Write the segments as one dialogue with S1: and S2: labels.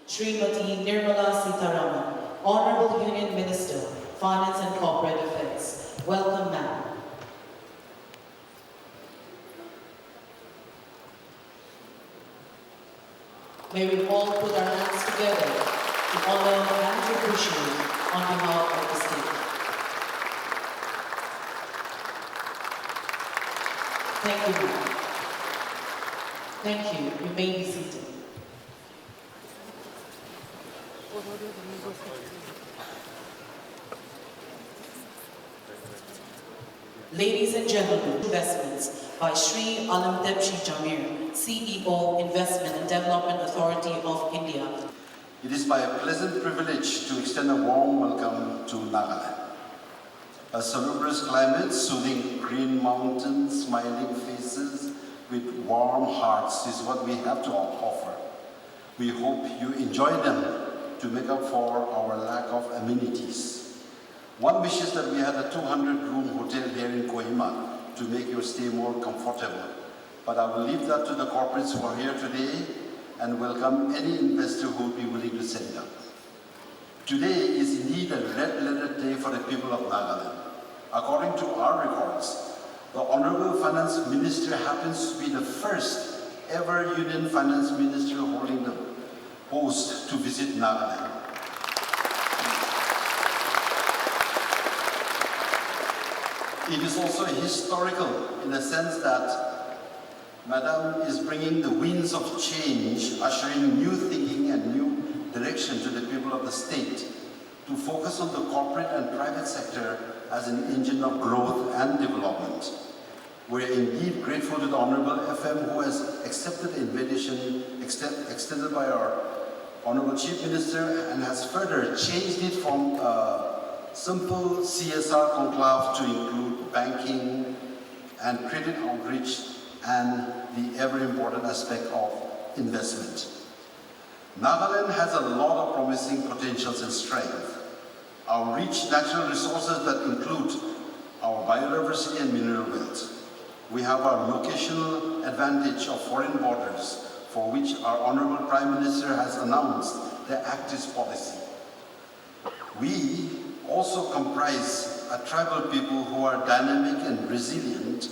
S1: Srimati Nirmala Sitharaman, Honorable Union Minister, Finance and Corporate Affairs. Welcome, ma'am. May we all put our hands together to honor and to appreciate on behalf of the state. Thank you, ma'am. Thank you. You may be seated. Ladies and gentlemen, investments by Sri Alamtepshi Jamir, CEO, Investment and Development Authority of India.
S2: It is my pleasant privilege to extend a warm welcome to Nagaland. A salubrious climate, soothing green mountains, smiling faces with warm hearts is what we have to offer. We hope you enjoy them to make up for our lack of amenities. One wishes that we had a 200-room hotel here in Kohima to make your stay more comfortable. But I will leave that to the corporates who are here today and welcome any investor who will be willing to set it up. Today is indeed a red-letter day for the people of Nagaland. According to our records, the Honorable Finance Minister happens to be the first ever Union Finance Minister holding the post to visit Nagaland. It is also historical in the sense that Madam is bringing the winds of change, ushering new thinking and new direction to the people of the state to focus on the corporate and private sector as an engine of growth and development. We are indeed grateful to the Honorable FM who has accepted the invitation extended by our Honorable Chief Minister and has further changed it from a simple CSR conclave to include banking and credit outreach and the ever important aspect of investment. Nagaland has a lot of promising potentials and strength. Our rich natural resources that include our biodiversity and mineral wealth. We have our locational advantage of foreign borders, for which our Honorable Prime Minister has announced the Act East policy. We also comprise a tribal people who are dynamic and resilient,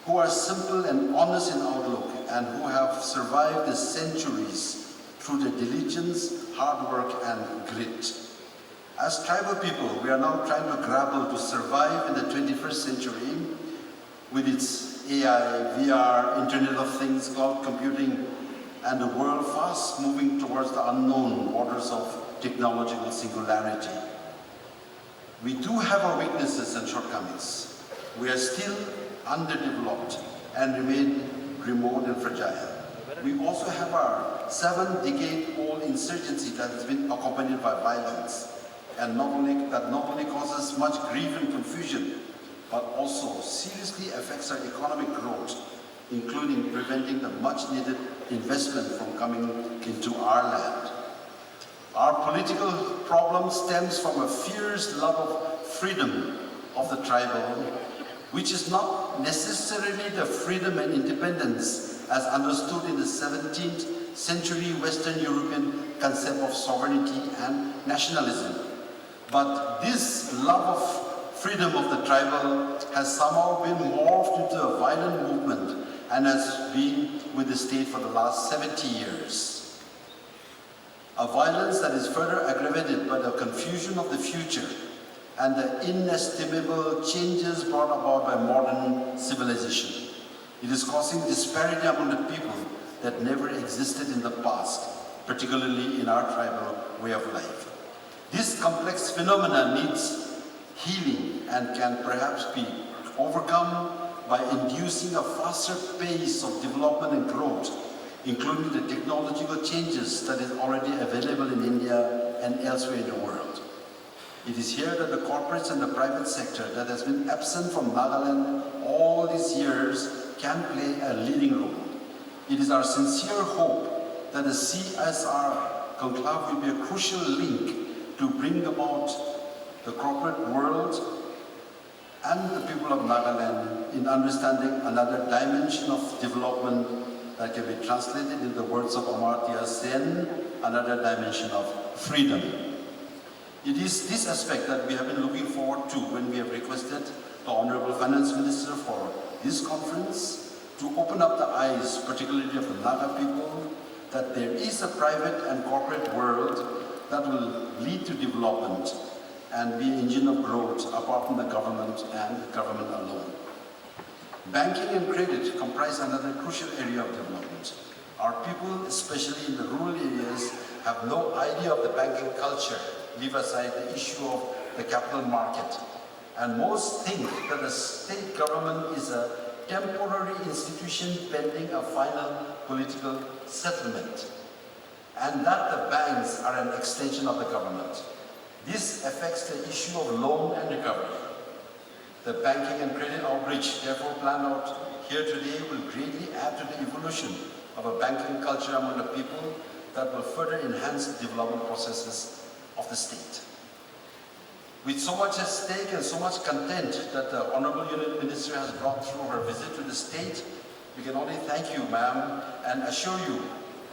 S2: who are simple and honest in outlook, and who have survived the centuries through the diligence, hard work, and grit. As tribal people, we are now trying to grapple to survive in the 21st century with its AI, VR, Internet of Things, cloud computing, and the world fast moving towards the unknown borders of technological singularity. We do have our weaknesses and shortcomings. We are still underdeveloped and remain remote and fragile. We also have our 7-decade-old insurgency that has been accompanied by violence, and that not only causes much grief and confusion, but also seriously affects our economic growth, including preventing the much-needed investment from coming into our land. Our political problem stems from a fierce love of freedom of the tribal, which is not necessarily the freedom and independence as understood in the 17th century Western European concept of sovereignty and nationalism. But this love of freedom of the tribal has somehow been morphed into a violent movement and has been with the state for the last 70 years. A violence that is further aggravated by the confusion of the future and the inestimable changes brought about by modern civilization. It is causing disparity among the people that never existed in the past, particularly in our tribal way of life. This complex phenomenon needs healing and can perhaps be overcome by inducing a faster pace of development and growth, including the technological changes that is already available in India and elsewhere in the world. It is here that the corporates and the private sector that has been absent from Nagaland all these years can play a leading role. It is our sincere hope that the CSR conclave will be a crucial link to bring about the corporate world and the people of Nagaland in understanding another dimension of development that can be translated in the words of Amartya Sen, another dimension of freedom. It is this aspect that we have been looking forward to when we have requested the Honorable Finance Minister for this conference to open up the eyes, particularly of the Naga people, that there is a private and corporate world that will lead to development and be an engine of growth apart from the government and the government alone. Banking and credit comprise another crucial area of development. Our people, especially in the rural areas, have no idea of the banking culture, leave aside the issue of the capital market. And most think that the state government is a temporary institution pending a final political settlement, and that the banks are an extension of the government. This affects the issue of loan and recovery. The banking and credit outreach, therefore planned out here today, will greatly add to the evolution of a banking culture among the people that will further enhance the development processes of the state. With so much at stake and so much content that the Honorable Union Minister has brought through her visit to the state, we can only thank you, ma'am, and assure you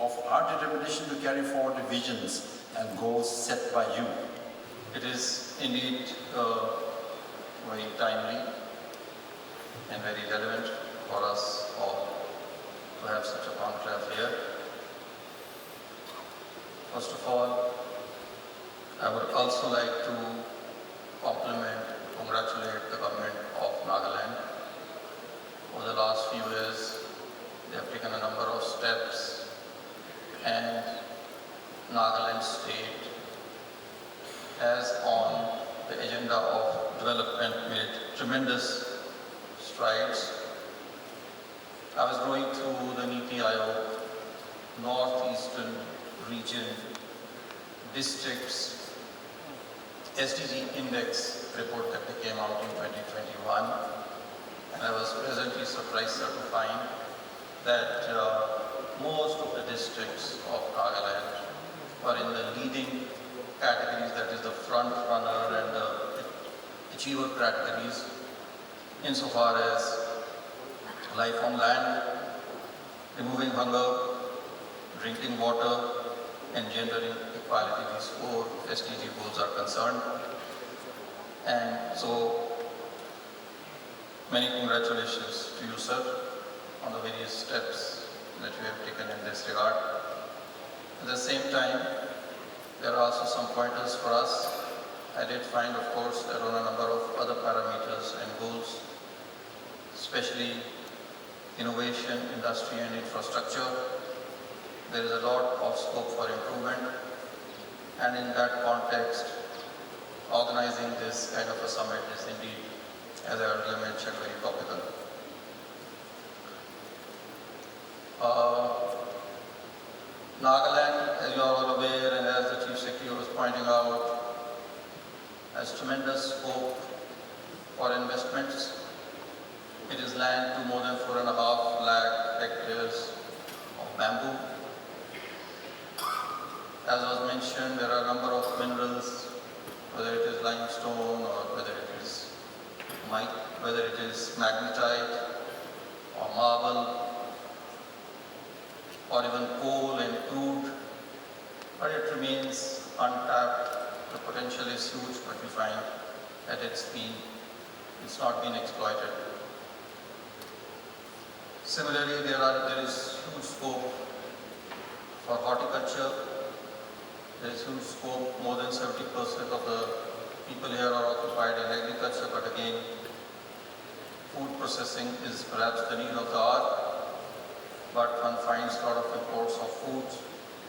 S2: of our determination to carry forward the visions and goals set by you.
S3: It is indeed very timely and very relevant for us all to have such a conclave here. First of all, I would also like to congratulate the government of Nagaland. Over the last few years, they have taken a number of steps, and Nagaland state has on the agenda of development made tremendous strides. I was going through the Niti Aayog Northeastern region districts SDG index report that came out in 2021, and I was pleasantly surprised to find that most of the districts of Nagaland are in the leading categories, that is the front runner and the achiever categories, insofar as life on land, removing hunger, drinking water, and gender equality. These 4 SDG goals are concerned. And so, many congratulations to you, sir, on the various steps that you have taken in this regard. At the same time, there are also some pointers for us. I did find, of course, there are a number of other parameters and goals, especially innovation, industry and infrastructure. There is a lot of scope for improvement, and in that context, organizing this kind of a summit is indeed, as I earlier mentioned, very topical. Nagaland, as you are all aware, and as the Chief Secretary was pointing out, has tremendous scope for investments. It is land to more than 4.5 lakh hectares of bamboo. As was mentioned, there are a number of minerals, whether it is limestone or whether it is magnetite or marble or even coal and crude, but it remains untapped. The potential is huge, but we find that it's not been exploited. Similarly, there is huge scope for horticulture. There is huge scope. More than 70% of the people here are occupied in agriculture, but again, food processing is perhaps the need of the hour, but one finds a lot of imports of foods.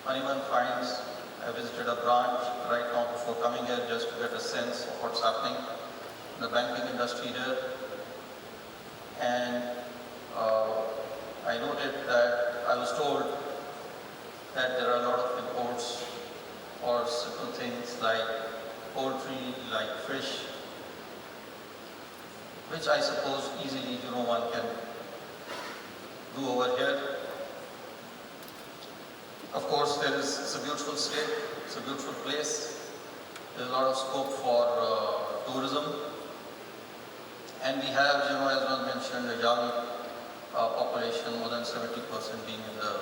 S3: One even finds, I visited a branch right now before coming here just to get a sense of what's happening in the banking industry here. And I noted that I was told that there are a lot of imports or simple things like poultry, like fish, which I suppose easily one can do over here. Of course, it's a beautiful state, it's a beautiful place. There's a lot of scope for tourism. And we have, as was mentioned, a young population, more than 70% being in the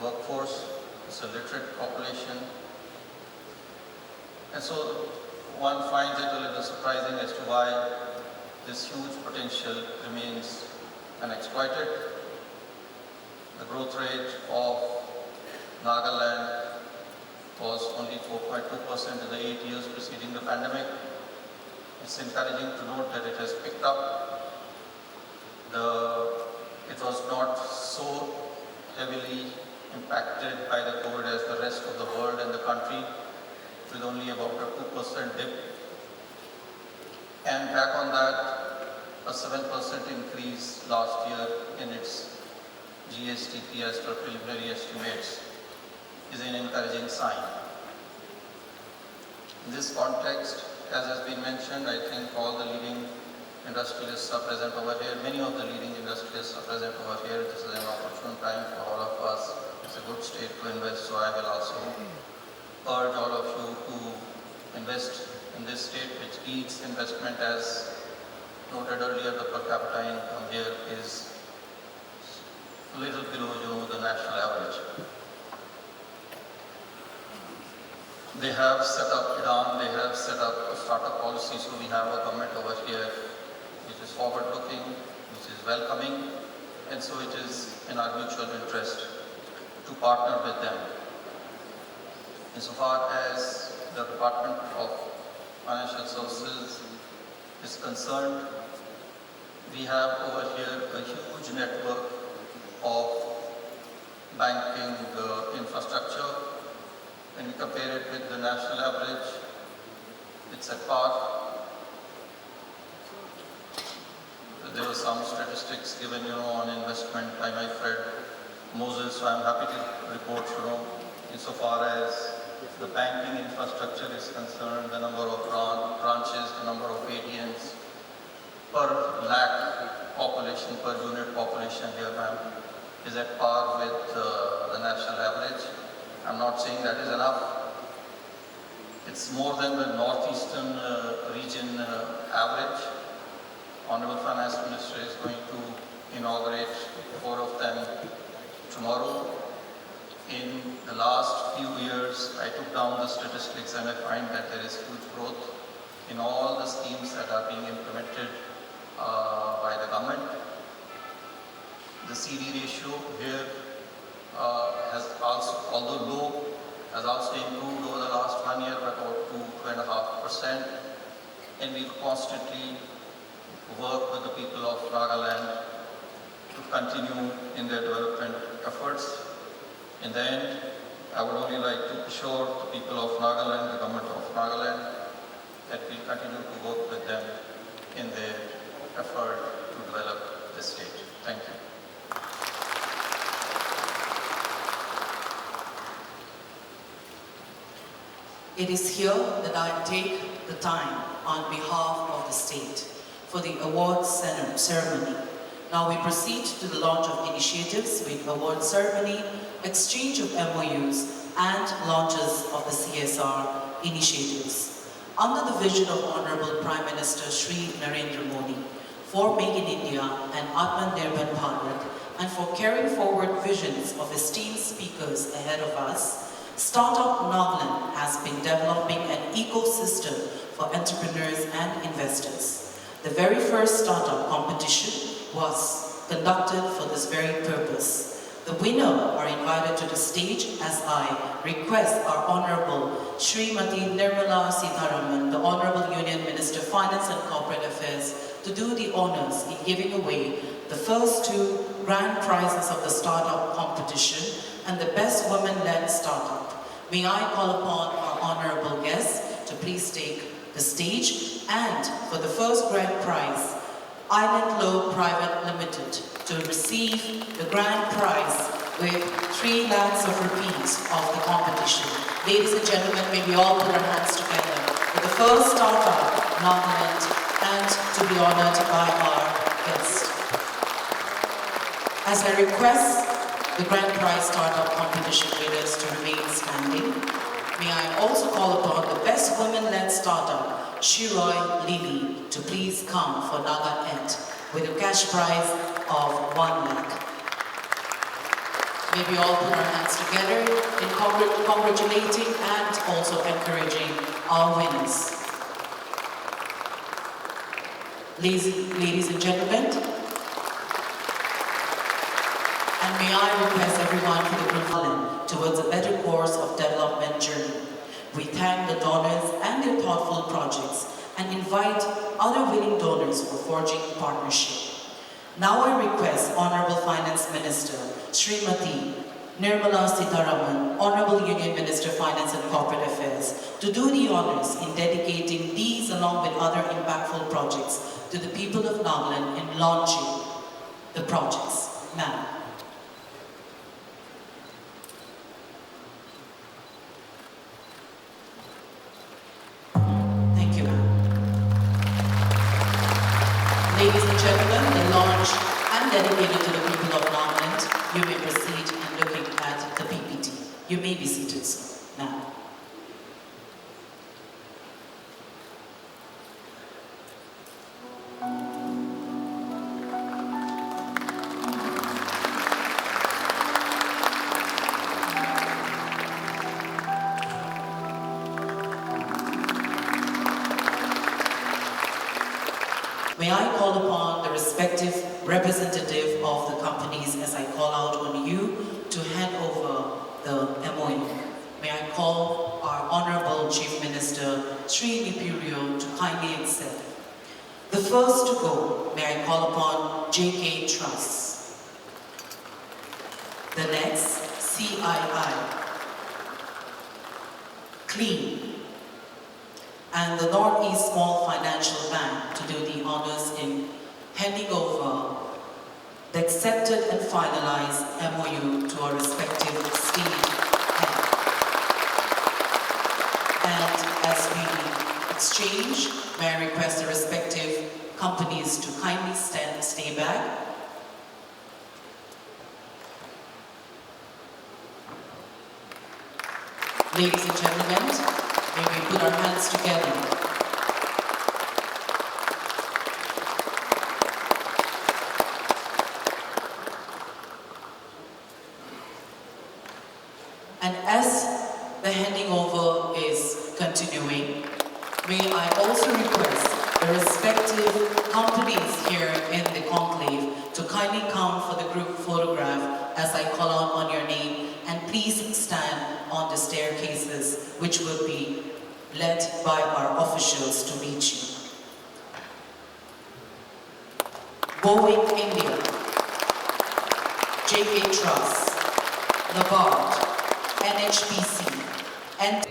S3: workforce. it's a literate population. And so one finds it a little surprising as to why this huge potential remains unexploited. The growth rate of Nagaland was only 4.2% in the 8 years preceding the pandemic. It's encouraging to note that it has picked up. It was not so heavily impacted by the COVID as the rest of the world and the country, with only about a 2% dip. And back on that, a 7% increase last year in its GSTP as per preliminary estimates is an encouraging sign. In this context, as has been mentioned, I think all the leading industrialists are present over here. Many of the leading industrialists are present over here. This is an opportune time for all of us. It's a good state to invest, so I will also urge all of you to invest in this state, which needs investment. As noted earlier, the per capita income here is a little below the national average. They have set up Iran, they have set up a startup policy, so we have a government over here which is forward-looking, which is welcoming, and so it is in our mutual interest to partner with them. Insofar as the Department of Financial Services is concerned, we have over here a huge network of banking infrastructure. When we compare it with the national average, it's at par. There were some statistics given, on investment by my friend Moses, so I'm happy to report, insofar as the banking infrastructure is concerned, the number of branches, the number of ATMs per lakh population, per unit population here, is at par with the national average. I'm not saying that is enough. It's more than the northeastern region average. Honorable Finance Minister is going to inaugurate 4 of them tomorrow. In the last few years, I took down the statistics and I find that there is huge growth in all the schemes that are being implemented by the government. The CD ratio here has also, although low, has also improved over the last 1 year by about 2.5%, and we constantly work with the people of Nagaland to continue in their development efforts. In the end, I would only like to assure the people of Nagaland, the government of Nagaland, that we continue to work with them in their effort to develop this state. Thank you.
S1: It is here that I take the time on behalf of the state for the awards ceremony. Now we proceed to the launch of initiatives with award ceremony, exchange of MOUs, and launches of the CSR initiatives. Under the vision of Honorable Prime Minister Shri Narendra Modi for Make in India and Atmanirbhar Bharat, and for carrying forward visions of esteemed speakers ahead of us, Startup Nagaland has been developing an ecosystem for entrepreneurs and investors. The very first startup competition was conducted for this very purpose. The winner are invited to the stage as I request our Honorable Srimati Nirmala Sitharaman, the Honorable Union Minister of Finance and Corporate Affairs, to do the honors in giving away the first 2 grand prizes of the startup competition and the Best Women-Led Startup. May I call upon our honorable guests to please take the stage, and for the first grand prize, Island Globe Private Limited, to receive the grand prize with 3 lakhs of rupees of the competition. Ladies and gentlemen, may we all put our hands together for the first startup, Nagaland, and to be honored by our guest. As I request the grand prize startup competition winners to remain standing, may I also call upon the Best Women-Led Startup, Shiroy Lili, to please come for Nagaland with a cash prize of 1 lakh. May we all put our hands together in congratulating and also encouraging our winners. Ladies and gentlemen, and may I request everyone for the group towards a better course of development journey. We thank the donors and their thoughtful projects and invite other willing donors for forging partnership. Now I request Honorable Finance Minister Srimati Nirmala Sitharaman, Honorable Union Minister Finance and Corporate Affairs, to do the honors in dedicating these along with other impactful projects to the people of Nagaland in launching the projects. Ma'am. Thank you, ma'am. Ladies and gentlemen, the launch and dedicated to the people of Nagaland, you may proceed in looking at the PPT. You may be seated, sir. Ma'am. May I call upon the respective representative of the companies as I call out on you to hand over the MOU. May I call our Honorable Chief Minister, Sri Nipurio, to kindly accept. The first to go, may I call upon JK Trust. The next, CII. Clean. And the Northeast Small Financial Bank to do the honors in handing over the accepted and finalized MOU to our respective state head. And as we exchange, may I request the respective companies to kindly stay back. Ladies and gentlemen, may we put our hands together. And as the handing over is continuing, may I also request the respective companies here in the conclave to kindly come for the group photograph as I call out on your name, and please stand on the staircases which will be led by our officials to meet you. Boeing India, JK Trust, Nabard, NHPC, and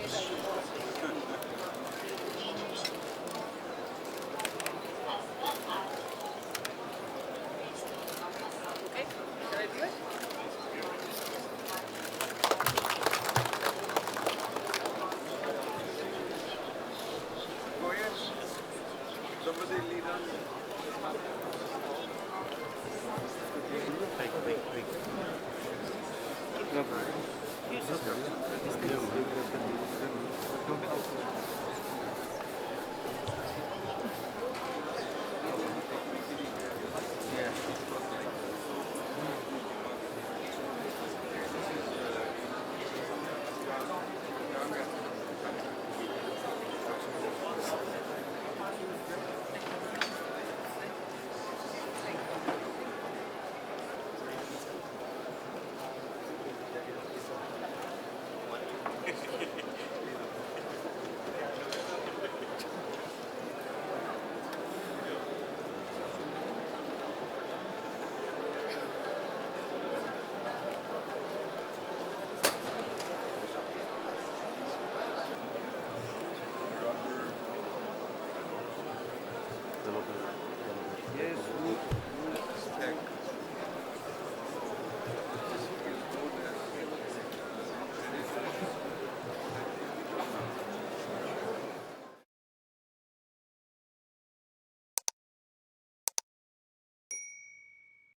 S4: Yes,